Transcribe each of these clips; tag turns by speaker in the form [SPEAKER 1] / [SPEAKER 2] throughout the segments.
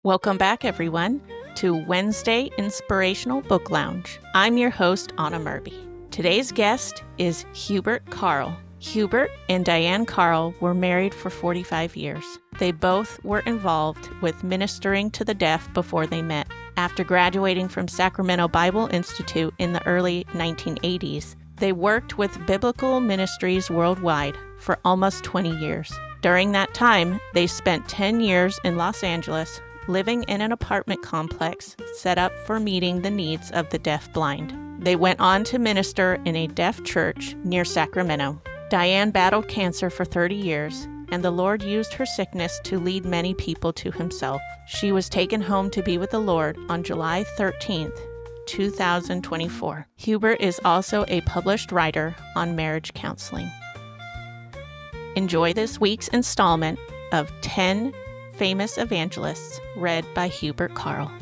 [SPEAKER 1] Welcome back, everyone, to Wednesday Inspirational Book Lounge. I'm your host, Anna Murby. Today's guest is Hubert Carl. Hubert and Diane Carl were married for 45 years. They both were involved with ministering to the deaf before they met. After graduating from Sacramento Bible Institute in the early 1980s, they worked with biblical ministries worldwide for almost 20 years. During that time, they spent 10 years in Los Angeles, living in an apartment complex set up for meeting the needs of the deaf-blind. They went on to minister in a deaf church near Sacramento. Diane battled cancer for 30 years, and the Lord used her sickness to lead many people to Himself. She was taken home to be with the Lord on July 13th, 2024. Hubert is also a published writer on marriage counseling. Enjoy this week's installment of 10 Famous Evangelists, read by Hubert Carl.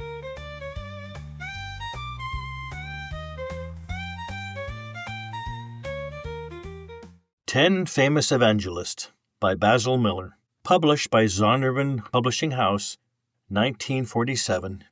[SPEAKER 2] Ten Famous Evangelists by Basil Miller, published by Zondervan Publishing House, 1947,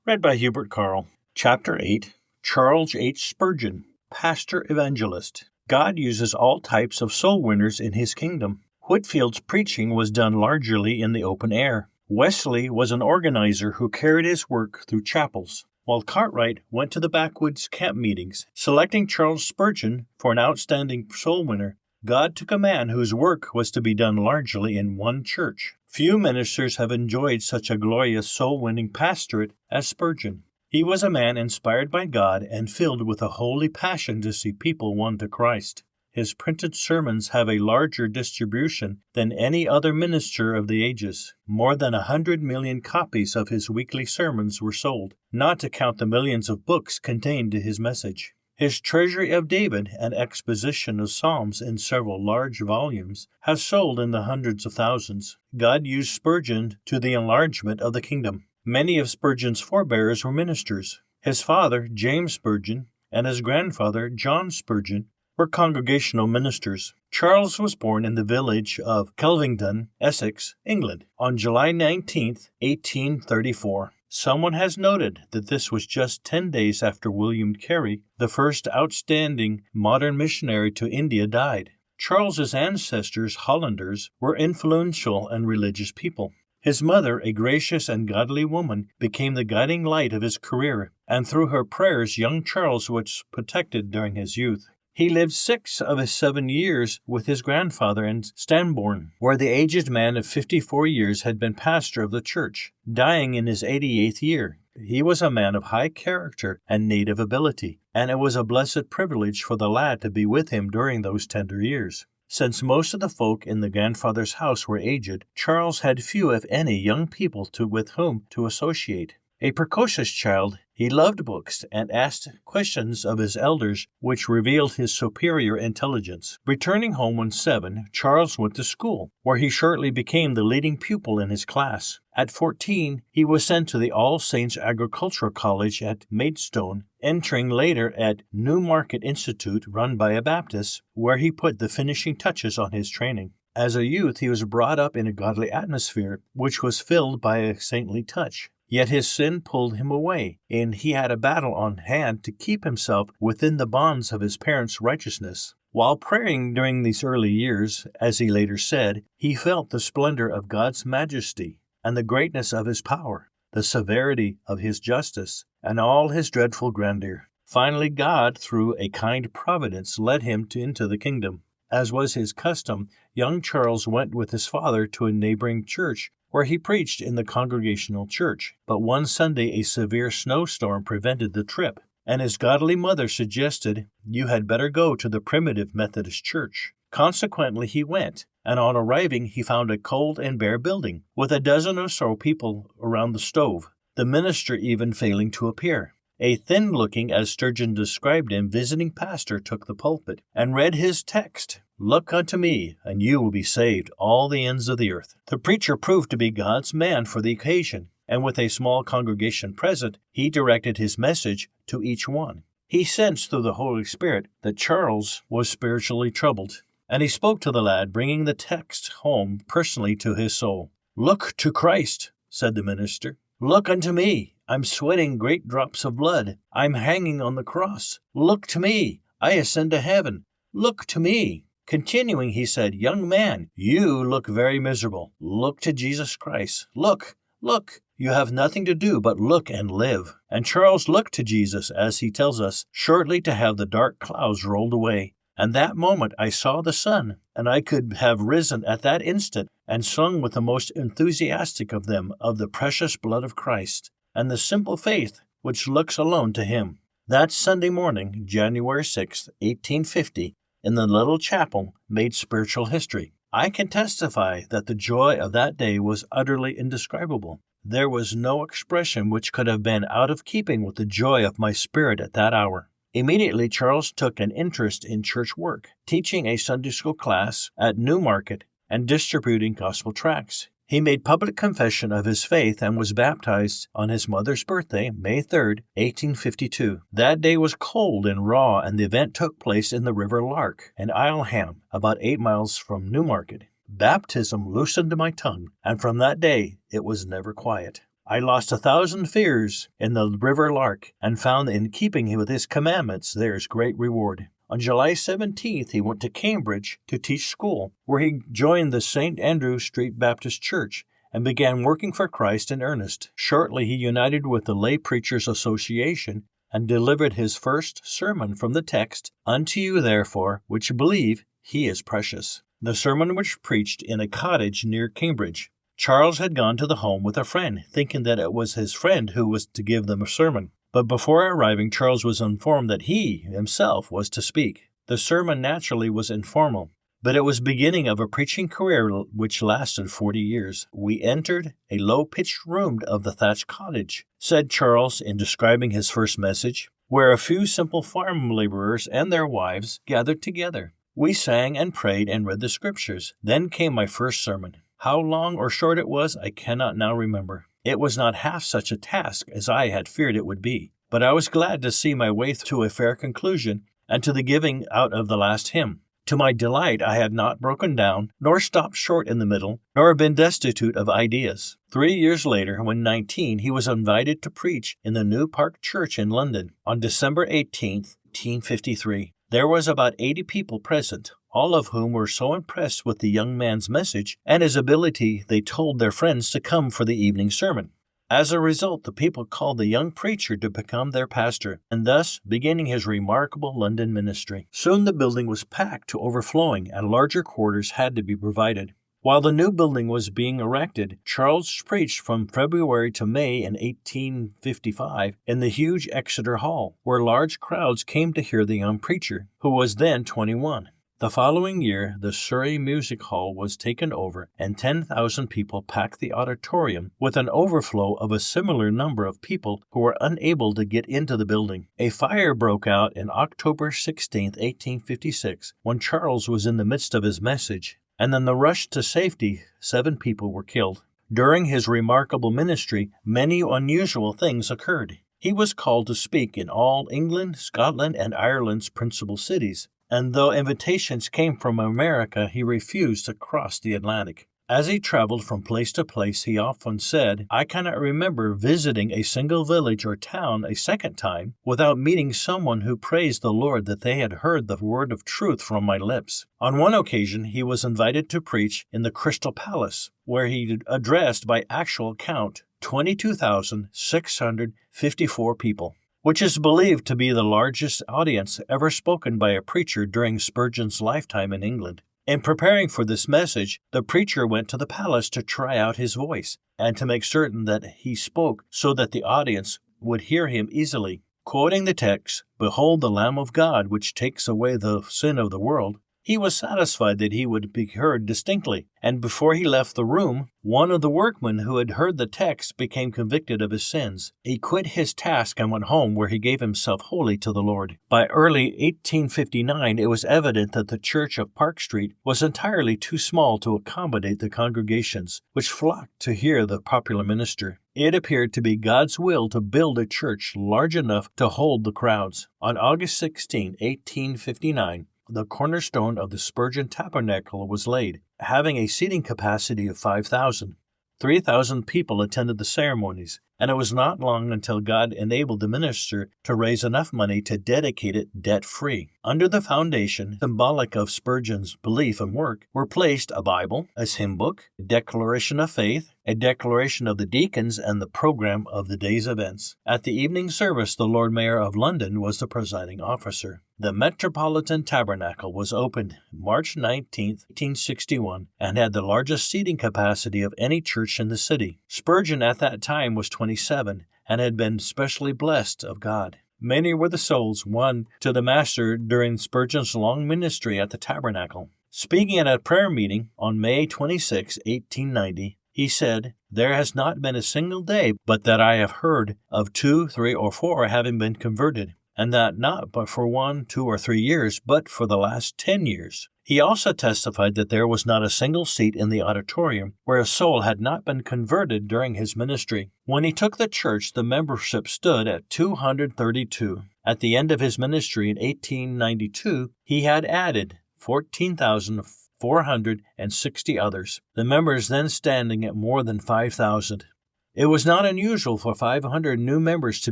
[SPEAKER 2] read by Hubert Carl. Chapter 8, Charles H. Spurgeon, Pastor Evangelist. God uses all types of soul winners in His kingdom. Whitfield's preaching was done largely in the open air. Wesley was an organizer who carried his work through chapels, while Cartwright went to the backwoods camp meetings. Selecting Charles Spurgeon for an outstanding soul winner, God took a man whose work was to be done largely in one church. Few ministers have enjoyed such a glorious soul-winning pastorate as Spurgeon. He was a man inspired by God and filled with a holy passion to see people won to Christ. His printed sermons have a larger distribution than any other minister of the ages. More than 100 million copies of his weekly sermons were sold, not to count the millions of books contained in his message. His Treasury of David, an exposition of Psalms in several large volumes, has sold in the hundreds of thousands. God used Spurgeon to the enlargement of the kingdom. Many of Spurgeon's forebears were ministers. His father, James Spurgeon, and his grandfather, John Spurgeon, were congregational ministers. Charles was born in the village of Kelvington, Essex, England, on July 19, 1834. Someone has noted that this was just 10 days after William Carey, the first outstanding modern missionary to India, died. Charles's ancestors, Hollanders, were influential and religious people. His mother, a gracious and godly woman, became the guiding light of his career, and through her prayers young Charles was protected during his youth. He lived 6 of his 7 years with his grandfather in Stambourne, where the aged man of 54 years had been pastor of the church, dying in his 88th year. He was a man of high character and native ability, and it was a blessed privilege for the lad to be with him during those tender years. Since most of the folk in the grandfather's house were aged, Charles had few, if any, young people with whom to associate. A precocious child, he loved books and asked questions of his elders which revealed his superior intelligence. Returning home when 7, Charles went to school, where he shortly became the leading pupil in his class. At 14, he was sent to the All Saints Agricultural College at Maidstone, entering later at Newmarket Institute run by a Baptist, where he put the finishing touches on his training. As a youth, he was brought up in a godly atmosphere, which was filled by a saintly touch. Yet his sin pulled him away, and he had a battle on hand to keep himself within the bonds of his parents' righteousness. While praying during these early years, as he later said, he felt the splendor of God's majesty and the greatness of His power, the severity of His justice, and all His dreadful grandeur. Finally, God, through a kind providence, led him into the kingdom. As was his custom, young Charles went with his father to a neighboring church, where he preached in the Congregational Church. But one Sunday a severe snowstorm prevented the trip, and his godly mother suggested, "You had better go to the Primitive Methodist Church." Consequently, he went, and on arriving he found a cold and bare building, with a dozen or so people around the stove, the minister even failing to appear. A thin-looking, as Spurgeon described him, visiting pastor took the pulpit and read his text, "Look unto me, and you will be saved, all the ends of the earth." The preacher proved to be God's man for the occasion, and with a small congregation present, he directed his message to each one. He sensed through the Holy Spirit that Charles was spiritually troubled, and he spoke to the lad, bringing the text home personally to his soul. "Look to Christ," said the minister. Look unto me. I'm sweating great drops of blood. I'm hanging on the cross. Look to me. I ascend to heaven. Look to me. Continuing, he said, Young man, you look very miserable. Look to Jesus Christ. Look, look. You have nothing to do but look and live. And Charles looked to Jesus, as he tells us, shortly to have the dark clouds rolled away. And that moment I saw the sun, and I could have risen at that instant and sung with the most enthusiastic of them of the precious blood of Christ, and the simple faith which looks alone to him. That Sunday morning, January 6, 1850, in the little chapel, made spiritual history. I can testify that the joy of that day was utterly indescribable. There was no expression which could have been out of keeping with the joy of my spirit at that hour. Immediately, Charles took an interest in church work, teaching a Sunday school class at Newmarket and distributing gospel tracts. He made public confession of his faith and was baptized on his mother's birthday, May 3, 1852. That day was cold and raw, and the event took place in the River Lark in Isleham, about 8 miles from Newmarket. Baptism loosened my tongue, and from that day it was never quiet. I lost 1,000 fears in the River Lark, and found in keeping with his commandments there is great reward. On July 17th, he went to Cambridge to teach school, where he joined the St. Andrew Street Baptist Church and began working for Christ in earnest. Shortly, he united with the Lay Preachers Association and delivered his first sermon from the text, Unto you, therefore, which believe, he is precious. The sermon was preached in a cottage near Cambridge. Charles had gone to the home with a friend, thinking that it was his friend who was to give them a sermon. But before arriving, Charles was informed that he himself was to speak. The sermon naturally was informal, but it was beginning of a preaching career which lasted 40 years. We entered a low-pitched room of the thatched cottage, said Charles in describing his first message, where a few simple farm laborers and their wives gathered together. We sang and prayed and read the scriptures. Then came my first sermon. How long or short it was, I cannot now remember. It was not half such a task as I had feared it would be, but I was glad to see my way to a fair conclusion and to the giving out of the last hymn. To my delight, I had not broken down, nor stopped short in the middle, nor been destitute of ideas. 3 years later, when 19, he was invited to preach in the New Park Church in London on December 18th, 1853. There was about 80 people present, all of whom were so impressed with the young man's message and his ability they told their friends to come for the evening sermon. As a result, the people called the young preacher to become their pastor, and thus beginning his remarkable London ministry. Soon the building was packed to overflowing, and larger quarters had to be provided. While the new building was being erected, Charles preached from February to May in 1855 in the huge Exeter Hall, where large crowds came to hear the young preacher, who was then 21. The following year, the Surrey Music Hall was taken over, and 10,000 people packed the auditorium, with an overflow of a similar number of people who were unable to get into the building. A fire broke out on October 16, 1856, when Charles was in the midst of his message, and in the rush to safety, 7 people were killed. During his remarkable ministry, many unusual things occurred. He was called to speak in all England, Scotland, and Ireland's principal cities, and though invitations came from America, he refused to cross the Atlantic. As he traveled from place to place, he often said, I cannot remember visiting a single village or town a second time without meeting someone who praised the Lord that they had heard the word of truth from my lips. On one occasion, he was invited to preach in the Crystal Palace, where he addressed by actual count 22,654 people, which is believed to be the largest audience ever spoken by a preacher during Spurgeon's lifetime in England. In preparing for this message, the preacher went to the palace to try out his voice and to make certain that he spoke so that the audience would hear him easily. Quoting the text, Behold the Lamb of God, which takes away the sin of the world, he was satisfied that he would be heard distinctly, and before he left the room, one of the workmen who had heard the text became convicted of his sins. He quit his task and went home, where he gave himself wholly to the Lord. By early 1859, it was evident that the church of Park Street was entirely too small to accommodate the congregations, which flocked to hear the popular minister. It appeared to be God's will to build a church large enough to hold the crowds. On August 16, 1859, the cornerstone of the Spurgeon Tabernacle was laid, having a seating capacity of 5,000. 3,000 people attended the ceremonies, and it was not long until God enabled the minister to raise enough money to dedicate it debt-free. Under the foundation, symbolic of Spurgeon's belief and work, were placed a Bible, a hymn book, a declaration of faith, a declaration of the deacons, and the program of the day's events. At the evening service, the Lord Mayor of London was the presiding officer. The Metropolitan Tabernacle was opened March 19, 1861, and had the largest seating capacity of any church in the city. Spurgeon at that time was 27 and had been specially blessed of God. Many were the souls won to the Master during Spurgeon's long ministry at the Tabernacle. Speaking at a prayer meeting on May 26, 1890, he said, "There has not been a single day but that I have heard of 2, 3, or 4 having been converted, and that not but for 1, 2, or 3 years, but for the last 10 years. He also testified that there was not a single seat in the auditorium where a soul had not been converted during his ministry. When he took the church, the membership stood at 232. At the end of his ministry in 1892, he had added 14,460 others, the members then standing at more than 5,000. It was not unusual for 500 new members to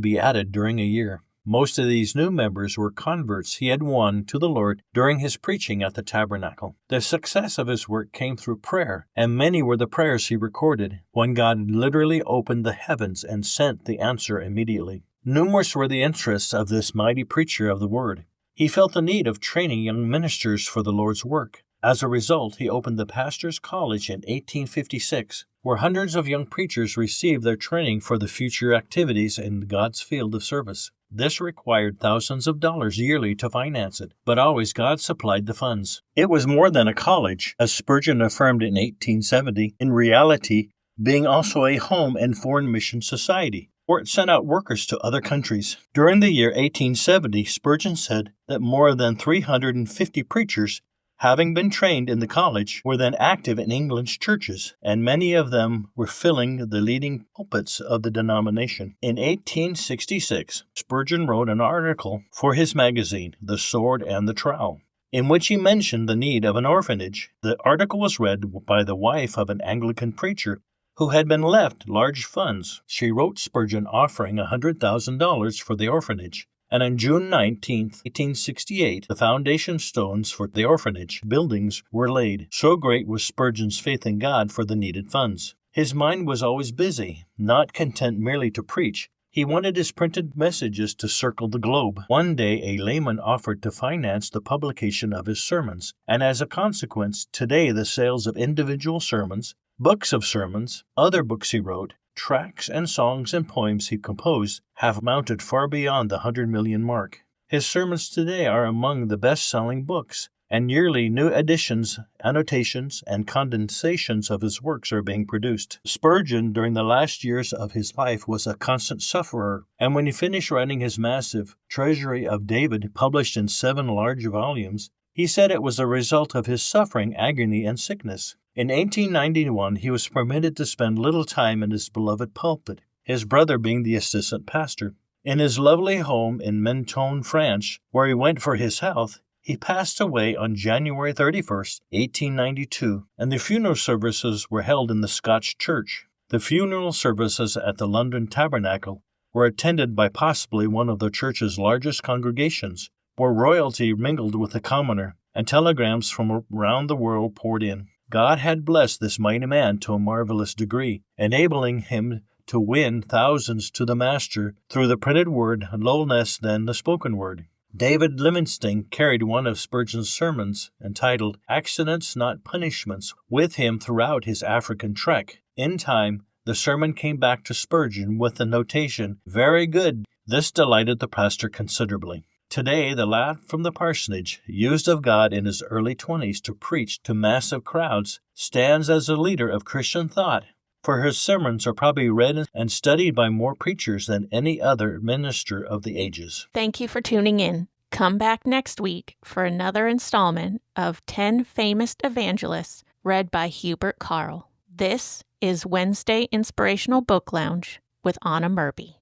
[SPEAKER 2] be added during a year. Most of these new members were converts he had won to the Lord during his preaching at the Tabernacle. The success of his work came through prayer, and many were the prayers he recorded, when God literally opened the heavens and sent the answer immediately. Numerous were the interests of this mighty preacher of the Word. He felt the need of training young ministers for the Lord's work. As a result, he opened the Pastors' College in 1856, where hundreds of young preachers received their training for the future activities in God's field of service. This required thousands of dollars yearly to finance it, but always God supplied the funds. It was more than a college, as Spurgeon affirmed in 1870, in reality being also a home and foreign mission society, where it sent out workers to other countries. During the year 1870, Spurgeon said that more than 350 preachers, having been trained in the college, were then active in England's churches, and many of them were filling the leading pulpits of the denomination. In 1866, Spurgeon wrote an article for his magazine, The Sword and the Trowel, in which he mentioned the need of an orphanage. The article was read by the wife of an Anglican preacher who had been left large funds. She wrote Spurgeon offering $100,000 for the orphanage. And on June 19, 1868, the foundation stones for the orphanage buildings were laid. So great was Spurgeon's faith in God for the needed funds. His mind was always busy, not content merely to preach. He wanted his printed messages to circle the globe. One day, a layman offered to finance the publication of his sermons, and as a consequence, today the sales of individual sermons, books of sermons, other books he wrote, tracts and songs and poems he composed have mounted far beyond the 100 million mark. His sermons today are among the best-selling books, and yearly new editions, annotations, and condensations of his works are being produced. Spurgeon, during the last years of his life, was a constant sufferer, and when he finished writing his massive Treasury of David, published in 7 large volumes, he said it was a result of his suffering, agony, and sickness. In 1891, he was permitted to spend little time in his beloved pulpit, his brother being the assistant pastor. In his lovely home in Menton, France, where he went for his health, he passed away on January 31st, 1892, and the funeral services were held in the Scotch church. The funeral services at the London Tabernacle were attended by possibly one of the church's largest congregations, where royalty mingled with the commoner, and telegrams from around the world poured in. God had blessed this mighty man to a marvelous degree, enabling him to win thousands to the Master through the printed word no less than the spoken word. David Livingstone carried one of Spurgeon's sermons, entitled Accidents Not Punishments, with him throughout his African trek. In time, the sermon came back to Spurgeon with the notation, "Very good." This delighted the pastor considerably. Today, the lad from the parsonage, used of God in his early 20s to preach to massive crowds, stands as a leader of Christian thought, for his sermons are probably read and studied by more preachers than any other minister of the ages.
[SPEAKER 1] Thank you for tuning in. Come back next week for another installment of 10 Famous Evangelists, read by Hubert Carl. This is Wednesday Inspirational Book Lounge with Anna Murby.